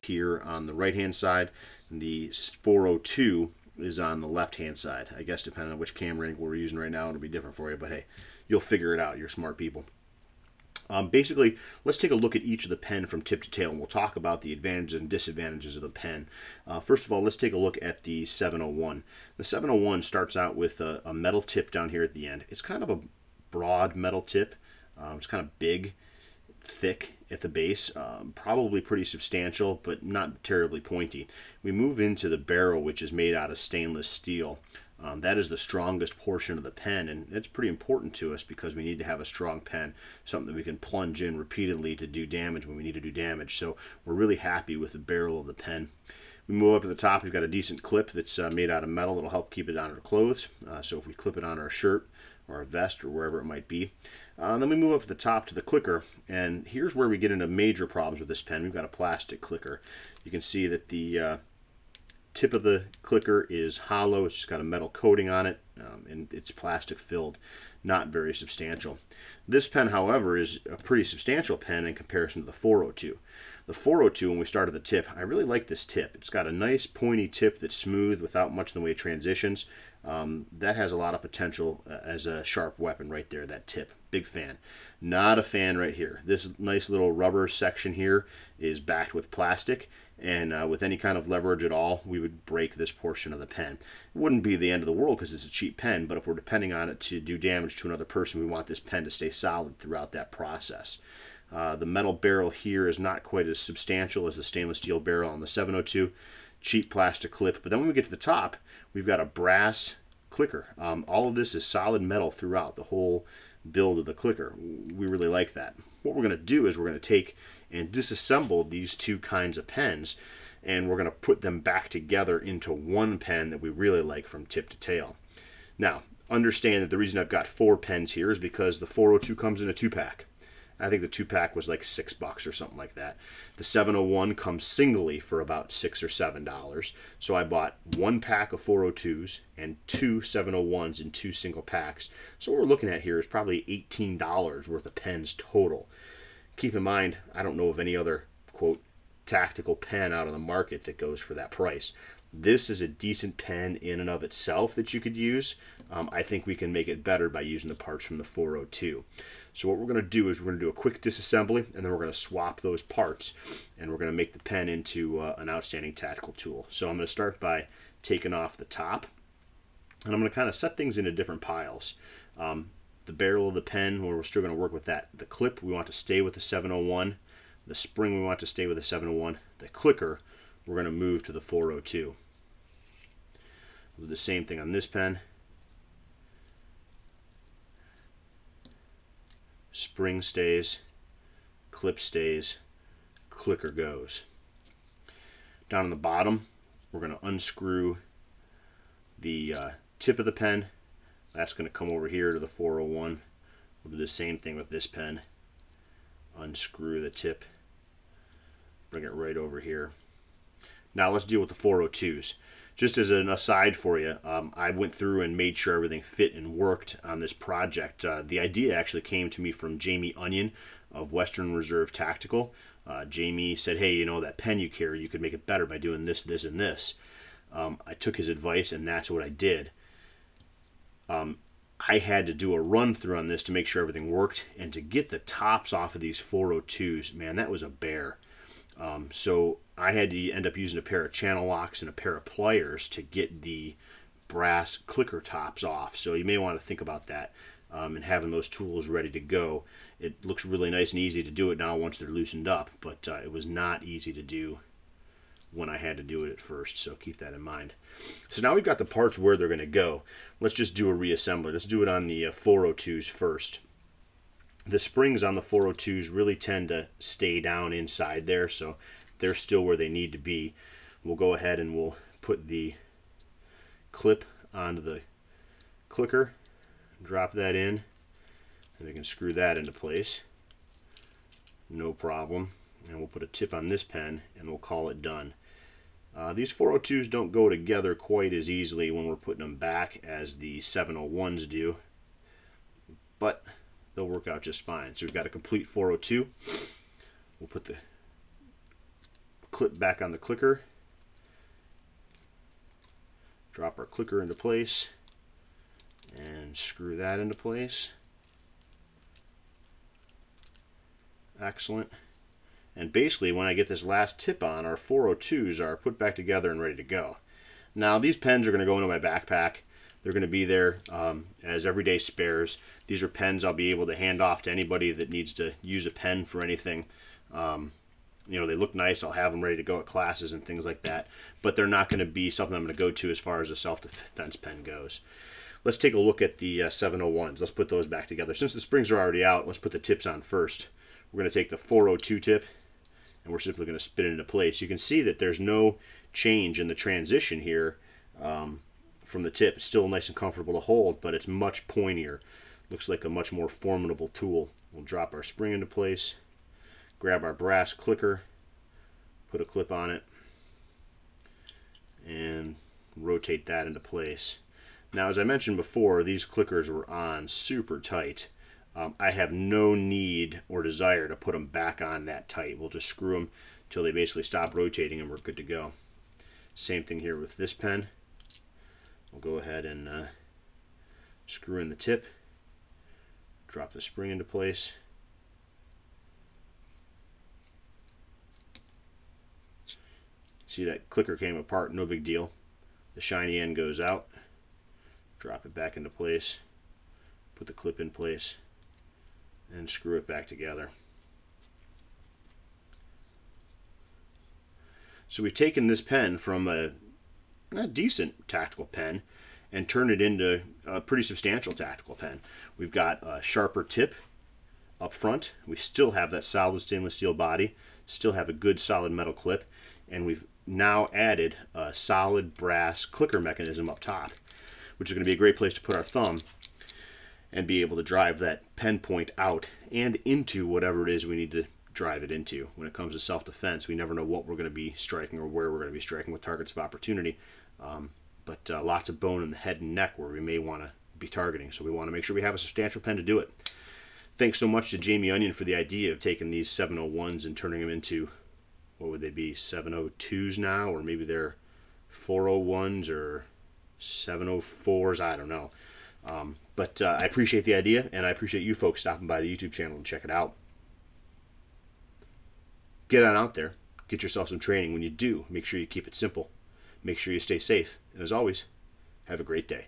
here on the right hand side, and the 402 is on the left hand side. I guess depending on which camera angle we're using right now, it'll be different for you, but hey, you'll figure it out. You're smart people. Basically, let's take a look at each of the pen from tip to tail, and we'll talk about the advantages and disadvantages of the pen. First of all, let's take a look at the 701. The 701 starts out with a metal tip down here at the end. It's kind of a broad metal tip. It's kind of big, thick at the base, probably pretty substantial, but not terribly pointy. We move into the barrel, which is made out of stainless steel. That is the strongest portion of the pen, and it's pretty important to us because we need to have a strong pen, something that we can plunge in repeatedly to do damage when we need to do damage. So we're really happy with the barrel of the pen. We move up to the top, we've got a decent clip that's made out of metal that'll help keep it on our clothes. So if we clip it on our shirt or our vest or wherever it might be. Then we move up to the top to the clicker, and here's where we get into major problems with this pen. We've got a plastic clicker. You can see that the tip of the clicker is hollow. It's just got a metal coating on it, and it's plastic filled, not very substantial. This pen, however, is a pretty substantial pen in comparison to the 402. The 402, when we started the tip, I really like this tip. It's got a nice pointy tip that's smooth without much in the way of transitions. That has a lot of potential as a sharp weapon right there, that tip. Big fan. Not a fan right here. This nice little rubber section here is backed with plastic, and with any kind of leverage at all, we would break this portion of the pen. It wouldn't be the end of the world because it's a cheap pen, but if we're depending on it to do damage to another person, we want this pen to stay solid throughout that process. The metal barrel here is not quite as substantial as the stainless steel barrel on the 702. Cheap plastic clip, but then when we get to the top, we've got a brass clicker. All of this is solid metal throughout the whole build of the clicker. We really like that. What we're going to do is we're going to take and disassemble these two kinds of pens, and we're going to put them back together into one pen that we really like from tip to tail. Now, understand that the reason I've got 4 pens here is because the 402 comes in a 2-pack. I think the 2-pack was like $6 or something like that. The 701 comes singly for about $6 or $7. So I bought 1 pack of 402s and 2 701s in 2 single packs. So what we're looking at here is probably $18 worth of pens total. Keep in mind, I don't know of any other, quote, tactical pen out on the market that goes for that price. This is a decent pen in and of itself that you could use. I think we can make it better by using the parts from the 402. So what we're going to do is we're going to do a quick disassembly, and then we're going to swap those parts, and we're going to make the pen into an outstanding tactical tool. So I'm going to start by taking off the top, and I'm going to kind of set things into different piles. The barrel of the pen, where we're still going to work with that. The clip, we want to stay with the 701. The spring, we want to stay with the 701. The clicker, we're going to move to the 402. We'll do the same thing on this pen. Spring stays, clip stays, clicker goes. Down on the bottom, we're going to unscrew the tip of the pen. That's going to come over here to the 401. We'll do the same thing with this pen. Unscrew the tip, bring it right over here. Now let's deal with the 402s. Just as an aside for you, I went through and made sure everything fit and worked on this project. The idea actually came to me from Jamie Onion of Western Reserve Tactical. Jamie said, hey, you know, that pen you carry, you could make it better by doing this, this, and this. I took his advice, and that's what I did. I had to do a run through on this to make sure everything worked, and to get the tops off of these 402s, man, that was a bear. So I had to end up using a pair of channel locks and a pair of pliers to get the brass clicker tops off. So you may want to think about that and having those tools ready to go. It looks really nice and easy to do it now once they're loosened up, but it was not easy to do when I had to do it at first, so keep that in mind. So now we've got the parts where they're going to go. Let's just do a reassembly. Let's do it on the 402s first. The springs on the 402s really tend to stay down inside there, so they're still where they need to be. We'll go ahead and we'll put the clip onto the clicker, drop that in, and we can screw that into place. No problem. And we'll put a tip on this pen, and we'll call it done. These 402s don't go together quite as easily when we're putting them back as the 701s do, but they'll work out just fine. So we've got a complete 402. We'll put the clip back on the clicker. Drop our clicker into place and screw that into place. Excellent. And basically, when I get this last tip on, our 402s are put back together and ready to go. Now, these pens are going to go into my backpack. They're going to be there as everyday spares. These are pens I'll be able to hand off to anybody that needs to use a pen for anything. You know, they look nice. I'll have them ready to go at classes and things like that. But they're not going to be something I'm going to go to as far as a self-defense pen goes. Let's take a look at the 701s. Let's put those back together. Since the springs are already out, let's put the tips on first. We're going to take the 402 tip, and we're simply going to spin it into place. You can see that there's no change in the transition here from the tip. It's still nice and comfortable to hold, but it's much pointier. Looks like a much more formidable tool. We'll drop our spring into place, grab our brass clicker, put a clip on it, and rotate that into place. Now, as I mentioned before, these clickers were on super tight. I have no need or desire to put them back on that tight. We'll just screw them until they basically stop rotating and we're good to go. Same thing here with this pen. We'll go ahead and screw in the tip, drop the spring into place. See, that clicker came apart, no big deal. The shiny end goes out, drop it back into place, put the clip in place, and screw it back together. So we've taken this pen from a decent tactical pen and turned it into a pretty substantial tactical pen. We've got a sharper tip up front. We still have that solid stainless steel body, still have a good solid metal clip, and we've now added a solid brass clicker mechanism up top, which is going to be a great place to put our thumb and be able to drive that pen point out and into whatever it is we need to drive it into. When it comes to self-defense, we never know what we're going to be striking or where we're going to be striking with targets of opportunity, but lots of bone in the head and neck where we may want to be targeting, so we want to make sure we have a substantial pen to do it. Thanks so much to Jamie Onion for the idea of taking these 701s and turning them into, what would they be, 702s now, or maybe they're 401s or 704s, I don't know. But I appreciate the idea, and I appreciate you folks stopping by the YouTube channel to check it out. Get on out there, get yourself some training. When you do, make sure you keep it simple. Make sure you stay safe, and as always, have a great day.